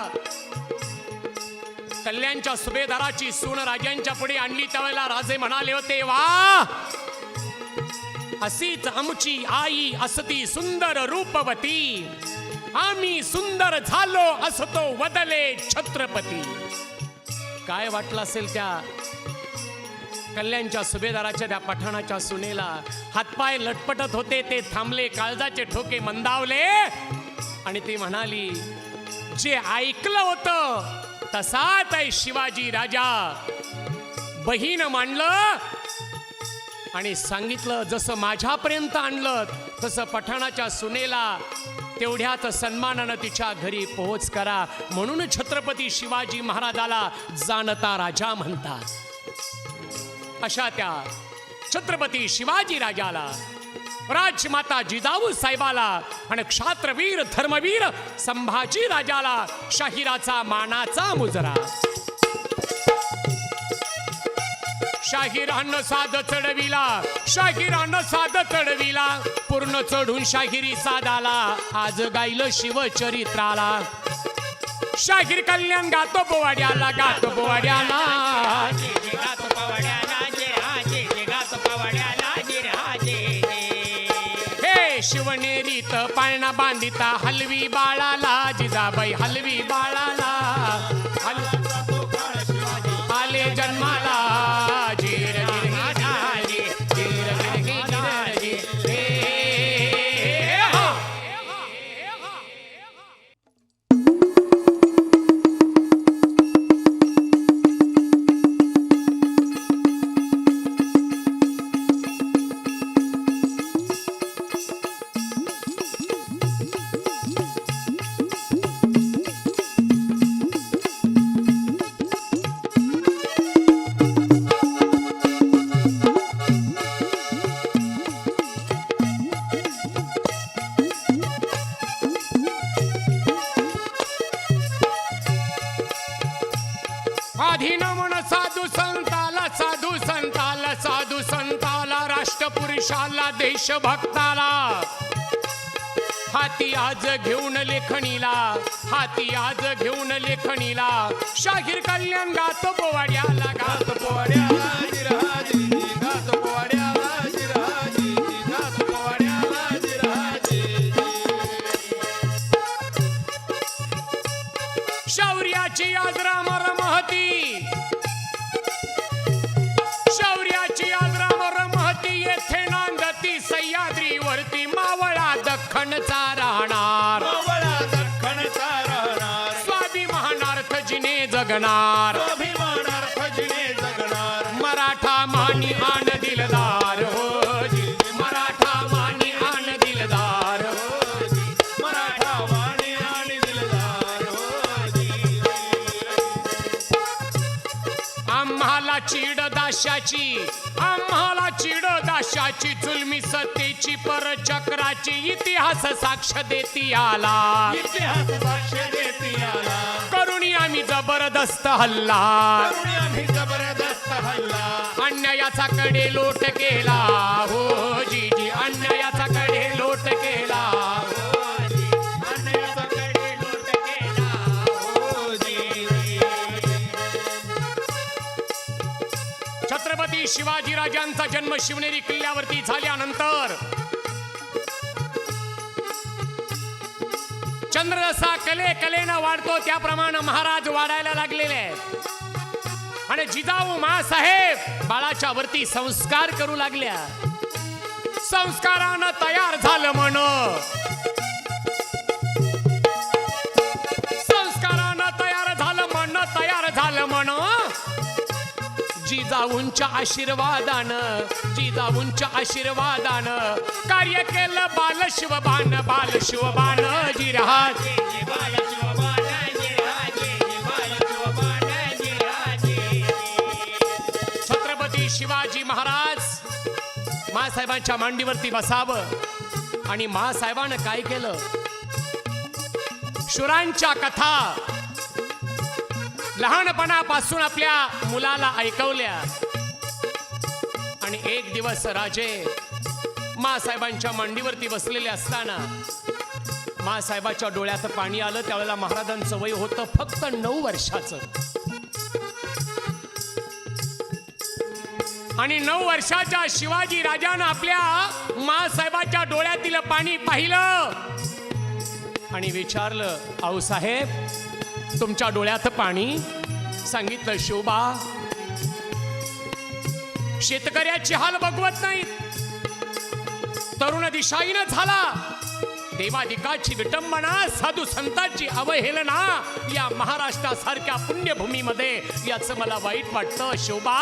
कल्याणच्या सुभेदाराची सून राजांच्या पुढे आणली त्यावेळेला राजे म्हणाले होते, वा अशीच आमची आई असती सुंदर रूपवती, आम्ही सुंदर झालो असतो वदले छत्रपती. काय वाटलं असेल त्या कल्याणच्या सुभेदाराच्या त्या पठाणाच्या सुनेला? हातपाय लटपटत होते, ते थांबले, काळजाचे ठोके मंदावले आणि ती म्हणाली, जे ऐकलं होतं तसाच आहे शिवाजी राजा. बहीण मांडलं आणि सांगितलं जसं माझ्यापर्यंत आणलं तसं पठाणाच्या सुनेला तेवढ्याच सन्मानानं तिच्या घरी पोहोच करा. म्हणून छत्रपती शिवाजी महाराजाला जाणता राजा म्हणतात. अशा त्या छत्रपती शिवाजी राजाला, राजमाता जिजाऊ साहेबाला आणि क्षात्रवीर धर्मवीर संभाजी राजाला शाहिराचा मानाचा मुजरा. शाहिरानं साध चढविला, शाहिरानं साध चढविला, पूर्ण चढून शाहिरी साधाला, आज गायलं शिवचरित्राला. शाहीर कल्याण गातो पोवाड्याला, गातो पोवाड्याला, गातो पवाड्याला जे राजे, गातो पवाड्याला जे राजे. हे शिवनेरीत पाळणा बांधिता हलवी बाळाला, जिजाबाई हलवी बाळाला, आले जन्माला. जीर गिर गी राजे, जीर गिर गी राजे, हे हा. आधी नमन साधू संताला, साधू संताला, साधू संताला, राष्ट्रपुरुषाला, देशभक्ताला. हाती आज घेऊन लेखणीला, हाती आज घेऊन लेखणीला, शाहीर कल्याण गातो पोवाड्याला, गातो पोवाड्याला, जिराजी, गातो पोवाड्याला, जिराजी, गातो पोवाड्याला, जिराजी. शौर्याची आज रामर महती, शौर्याची आज रामर महती, येथे नांदती सह्याद्रीवरती मावळा दख्खनचा राहणार, मावळा दख्खनचा राहणार, स्वाभिमानार्थ जिने जगणार, स्वाभिमानार्थ जिने जगणार, मराठा मानी आन दिलदार हो जी, मराठा मानी आन दिलदार हो जी, मराठा वाणी आणि दिलदार हो जी. आम्हाला चीड दाशाची, आम्हाला चीड दाशाची, जुलमी सत्तेची परचक्राची, इतिहास साक्ष देती आला, इतिहास साक्ष देती आला, करुणी आम्ही जबरदस्त हल्ला, करुणी आम्ही जबरदस्त हल्ला, अन्यायाचा कडे लोट केला हो जी जी, अन्यायाचा कडे लोट केला हो जी, अन्यायाचा कडे लोट केला हो जी. छत्रपती शिवाजीराजांचा जन्म शिवनेरी किल्ल्यावरती झाल्यानंतर चंद्र जसा कलेनं वाढतो त्याप्रमाणे महाराज वाढायला लागलेले आहेत. आणि जिजाऊ मासाहेब बाळाच्या वरती संस्कार करू लागल्या. संस्कारानं तयार झालं म्हण, संस्कारानं तयार झालं म्हण, तयार झालं म्हण. जिजाऊंच्या आशीर्वादानं, जिजाऊंच्या आशीर्वादानं कार्य केलं बालशिवबान, बालशिवबान जिराज. छत्रपती शिवाजी महाराज मासाहेबांच्या मांडीवरती बसावं आणि मासाहेबानं काय केलं, शुरांच्या कथा लहानपणापासून आपल्या मुलाला ऐकवल्या. आणि एक दिवस राजे मासाहेबांच्या मांडीवरती बसलेले असताना मासाहेबाच्या डोळ्यात पाणी आलं. त्यावेळेला महाराजांचं वय होतं फक्त 9 वर्षाचं. आणि 9 वर्षाच्या शिवाजी राजानं आपल्या मासाहेबाच्या डोळ्यातील पाणी पाहिलं आणि विचारलं, आऊसाहेब तुमच्या डोळ्यात पाणी? सांगितलं, शोभा शेतकऱ्याची हाल बघवत नाहीत. तरुण दिशाईनं झाला देवादिकाची विटंबना, साधू संतांची अवहेलना या महाराष्ट्रासारख्या पुण्यभूमीमध्ये, याचं मला वाईट वाटतं. शोभा,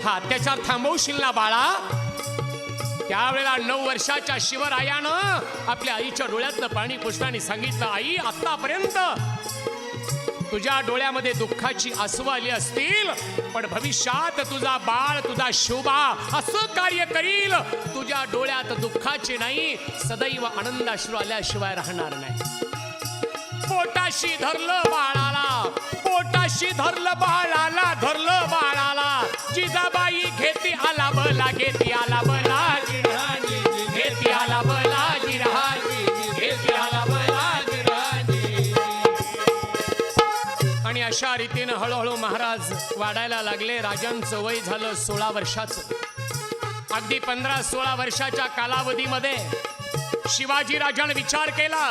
हा अत्याचार थांबवशील ना बाळा? त्यावेळेला 9 वर्षाच्या शिवरायानं आपल्या आईच्या डोळ्यातलं पाणी पुसताना सांगितलं, आई, आतापर्यंत तुझ्या डोळ्यामध्ये दुःखाची आसू आली असतील, पण भविष्यात तुझा बाळ, तुझा शोभा असं कार्य करील, तुझ्या डोळ्यात दुःखाचे नाही, सदैव आनंदाश्रू आल्याशिवाय राहणार नाही. पोटाशी धरलं बाळाला, पोटाशी धरलं बाळाला, धरलं बाळाला, जिजाबाई घेती आला बला, घेती आला बला, घेती आला बला, घेती आला बला. आणि अशा रीतीनं हळूहळू महाराज वाढायला लागले. राजांचं वय झालं 16 वर्षाचं. अगदी 15-16 वर्षाच्या कालावधीमध्ये शिवाजी राजाने विचार केला,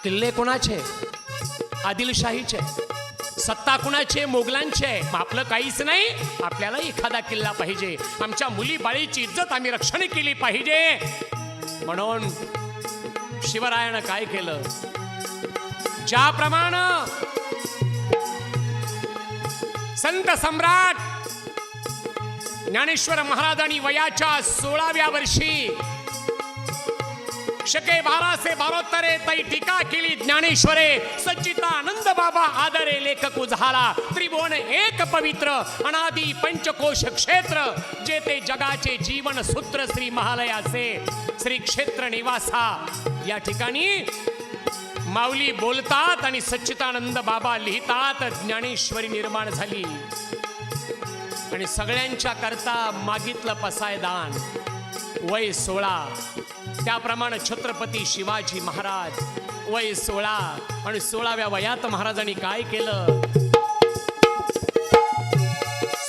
किल्ले कोणाचे? आदिलशाहीचे. सत्ता कुणाचे? मोगलांचे. आपलं काहीच नाही, आपल्याला एखादा किल्ला पाहिजे, आमच्या मुली बाळीची इज्जत आम्ही रक्षण केली पाहिजे. म्हणून शिवरायानं काय केलं, ज्याप्रमाणे संत सम्राट ज्ञानेश्वर महाराजांनी वयाच्या 16व्या वर्षी शके 1272 तै टीका केली ज्ञानेश्वरे, सच्चिदानंद बाबा आदरे लेखक झाला. त्रिभुवन एक पवित्र अनादि पंचकोश क्षेत्र, जे ते जगाचे जीवन सूत्र श्री महालयाचे श्री क्षेत्र निवासा. या ठिकाणी माऊली बोलतात आणि सच्चिदानंद बाबा लिहितात. ज्ञानेश्वरी निर्माण झाली आणि सगळ्यांच्या करता मागितलं पसायदान. वय 16. त्याप्रमाणे छत्रपती शिवाजी महाराज वय 16 आणि 16व्या वयात महाराजांनी काय केलं,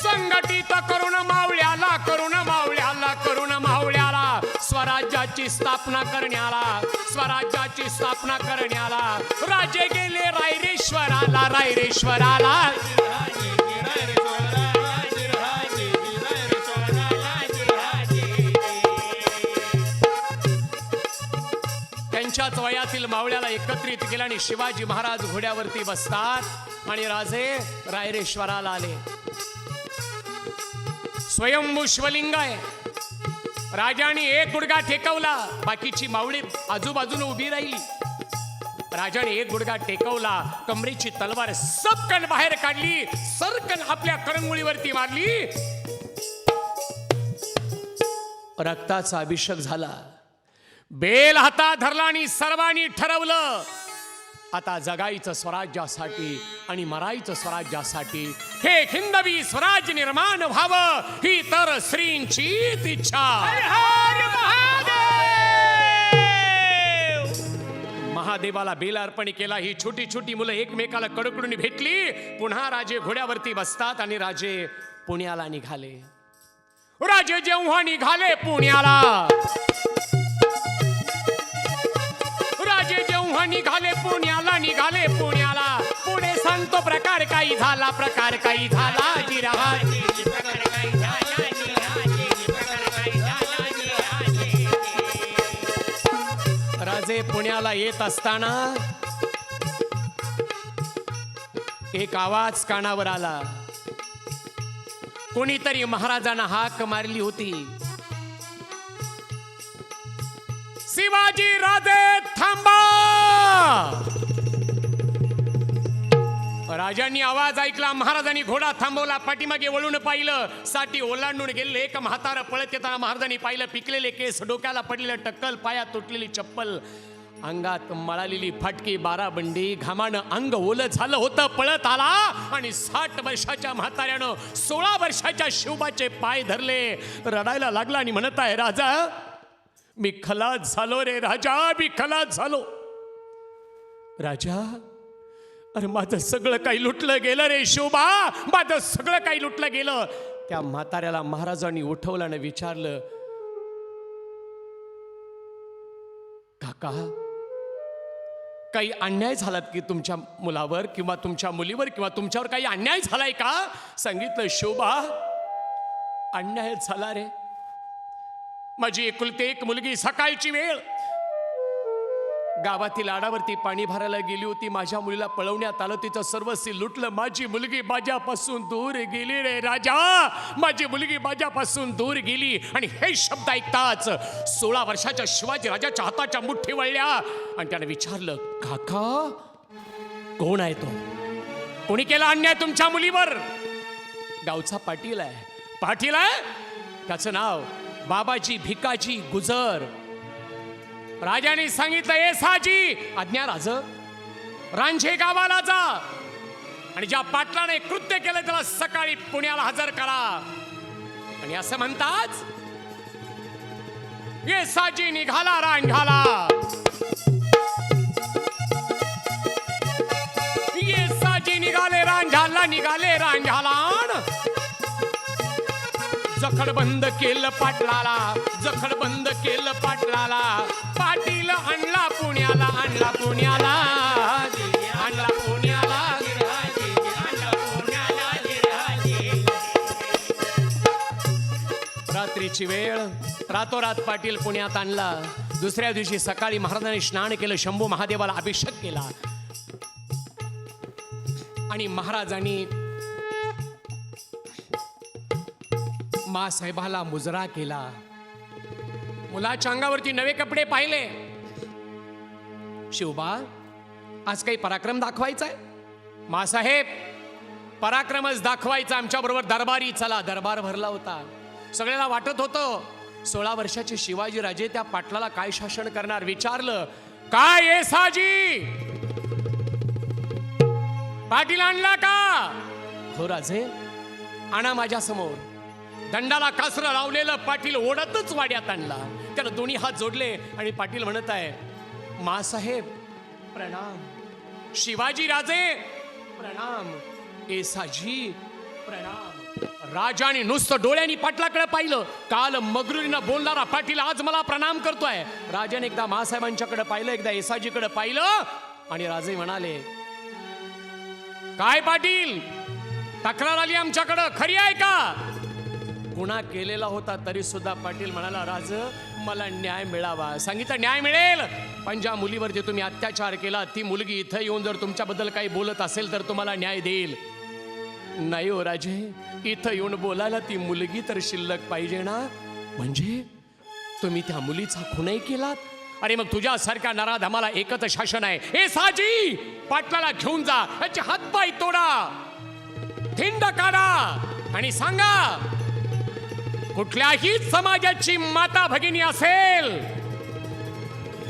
संघटित करून मावळ्याला, करून मावळ्याला, करून मावळ्याला स्वराज्याची स्थापना करण्याला, स्वराज्याची स्थापना करण्याला राजे गेले रायरेश्वराला, रायरेश्वराला. त्यांच्याच वयातील मावळ्याला एकत्रित केलं आणि शिवाजी महाराज घोड्यावरती बसतात आणि राजे रायरेश्वराला आले. स्वयंभू शिवलिंग आहे. राजाने एक गुडघा टेकवला, बाकीची मावळी आजूबाजूने उभी राहिली. राजाने एक गुडघा टेकवला, कमरेची तलवार सबकन बाहेर काढली, सरकन आपल्या करंगुळीवरती मारली. रक्ताचा अभिषेक झाला. बेल हातात धरला आणि सर्वांनी ठरवलं, आता जगायचं स्वराज्यासाठी आणि मरायचं स्वराज्यासाठी. हे हिंदवी स्वराज्य निर्माण व्हावं, ही तर श्रींचीच इच्छा. महादेवाला बेल अर्पण केला. ही छोटी छोटी मुलं एकमेकाला कडकडून भेटली. पुन्हा राजे घोड्यावरती बसतात आणि राजे पुण्याला निघाले. राजे जेव्हा निघाले पुण्याला, राजे जेव्हा निघाले पुण्याला, निघाले पुण्याला, पुढे सांगतो प्रकार काही झाला, प्रकार काही झाला. राजे पुण्याला येत असताना एक आवाज कानावर आला. कोणीतरी महाराजांना हाक मारली होती, शिवाजी राजे थांबा. राजांनी आवाज ऐकला. महाराजांनी घोडा थांबवला. पाठीमागे वळून पाहिलं. साठी ओलांडून गेले. एक म्हातारा पळत येताना महाराजांनी पाहिलं. पिकलेले केस, डोक्याला पडलेलं टक्कल, पायात तुटलेली चप्पल, अंगात मळालेली फाटकी बाराबंडी, घामानं अंग ओलं झालं होतं. पळत आला आणि 60 वर्षाच्या म्हाताऱ्यानं 16 वर्षाच्या शिवबाचे पाय धरले. रडायला लागला आणि म्हणत आहे, राजा मी खलास झालो रे राजा, मी खलास झालो. राजा, अरे माझं सगळं काही लुटलं गेलं रे शिवबा, माझं सगळं काही लुटलं गेलं. त्या म्हाताऱ्याला महाराजांनी उठवलं आणि विचारलं, काका काही अन्याय झालात की तुमच्या मुलावर किंवा तुमच्या मुलीवर किंवा तुमच्यावर काही अन्याय झालाय का? सांगितलं, शिवबा अन्याय झाला रे. माझी एकुलती एक मुलगी, सकाळची वेळ, गावातील आडावरती पाणी भरायला गेली होती. माझ्या मुलीला पळवण्यात आलं, तिचं सर्वस्वी लुटलं. माझी मुलगी माझ्यापासून दूर गेली रे राजा, माझी मुलगी माझ्यापासून दूर गेली. आणि हे शब्द ऐकताच 16 वर्षाच्या शिवाजी राजाच्या हाताच्या मुठ्ठी वळल्या आणि त्याने विचारलं, काका कोण आहे तो? कोणी केला अन्याय तुमच्या मुलीवर? गावचा पाटील आहे. पाटील आहे? त्याचं नाव बाबाजी भिकाजी गुजर. राजाने सांगितलं, ए साजी, आज्ञा राज, रांझे गावाला जा आणि ज्या पाटलाने कृत्य केलं त्याला सकाळी पुण्याला हजर करा. आणि असं म्हणताच ये साजी निघाला रांझाला. ये साजी निघाले रांझाला, निघाले रांझाला. जखड बंद केलं पाटलाला, जखड बंद केलं पाटलाला. पाटील आणला पुण्याला, आणला पुण्याला, आणला पुण्याला. रात्रीची वेळ, रातोरात पाटील पुण्यात आणला. दुसऱ्या दिवशी सकाळी महाराजांनी स्नान केलं, शंभू महादेवाला अभिषेक केला आणि महाराजांनी साहेबाला मुजरा केला. मुलाच्या अंगावरती नवे कपडे पाहिले. शिवबा, आज काही पराक्रम दाखवायचा आहे? मासाहेब, पराक्रमच दाखवायचा. आमच्या बरोबर दरबारी चला. दरबार भरला होता. सगळ्याला वाटत होतं 16 वर्षाचे शिवाजी राजे त्या पाटलाला काय शासन करणार. विचारलं, काय आहे साजी? पाटील आणला का? हो राजे, आणा माझ्या समोर. दंडाला कासरं लावलेलं पाटील ओढतच वाड्यात आणला. त्याला दोन्ही हात जोडले आणि पाटील म्हणत आहे, मासाहेब प्रणाम, शिवाजी राजे प्रणाम, एसाजी प्रणाम. राजाने नुसतं डोळ्यांनी पाटलाकडे पाहिलं. काल मगरुरीनं बोलणारा पाटील आज मला प्रणाम करतोय. राजाने एकदा मासाहेबांच्याकडे पाहिलं, एकदा एसाजीकडे पाहिलं आणि राजे म्हणाले, काय पाटील, तक्रार आली आमच्याकडं, खरी आहे का? गुन्हा केलेला होता तरी सुद्धा पाटील म्हणाला, राज मला न्याय मिळावा. सांगितलं, न्याय मिळेल, पण ज्या मुलीवर जे तुम्ही अत्याचार केला ती मुलगी इथं येऊन जर तुमच्याबद्दल काही बोलत असेल तर तुम्हाला न्याय देईल. नाही हो राजे, इथं येऊन बोलायला ती मुलगी तर शिल्लक पाहिजे ना. म्हणजे तुम्ही त्या मुलीचा खूनही केलात? अरे मग तुझ्यासारख्या नराधमाला एकच शासन आहे. हे साजी, पाटलाला घेऊन जा, याचे हातपाय तोडा, थिंड काढा आणि सांगा, कुठल्याही समाजाची माता भगिनी असेल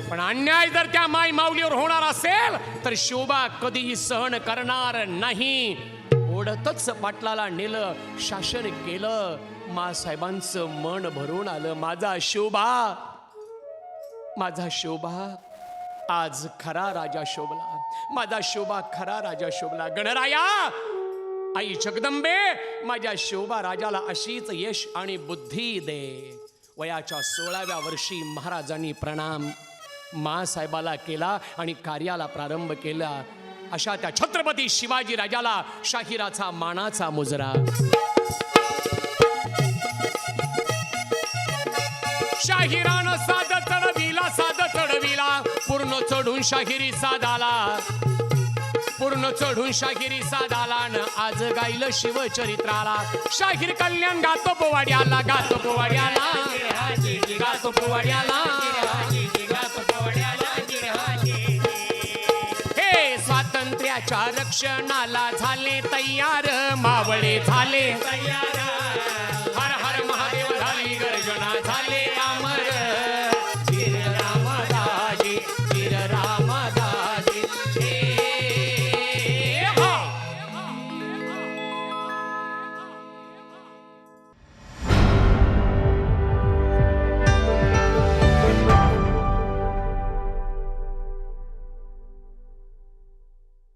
पण अन्याय जर त्या माई माऊलीवर होणार असेल तर शोभा कधीही सहन करणार नाही. ओढतच पाटलाला नेलं, शासन केलं. मासाहेबांचं मन भरून आलं. माझा शोभा, माझा शोभा आज खरा राजा शोभला. माझा शोभा खरा राजा शोभला. गणराया, आई जगदंबे, माझ्या शोभा राजाला अशीच यश आणि बुद्धी दे. वयाच्या 16व्या वर्षी महाराजांनी प्रणाम मासाहेबाला केला आणि कार्याला प्रारंभ केला. अशा त्या छत्रपती शिवाजी राजाला शाहिराचा मानाचा मुजरा. शाहिरानं साध चढविला, साध चढविला, पूर्ण चढून शाहिरी साधाला, पूर्ण चढून शाहिरी साधाला न आज गायलं शिवचरित्राला. शाहीर कल्याण गातो पोवाड्याला, गातो पोवाड्याला, गातो पोवाड्याला, गातो पोवाड्याला. हे स्वातंत्र्याच्या रक्षणाला झाले तयार, मावळे झाले तयार,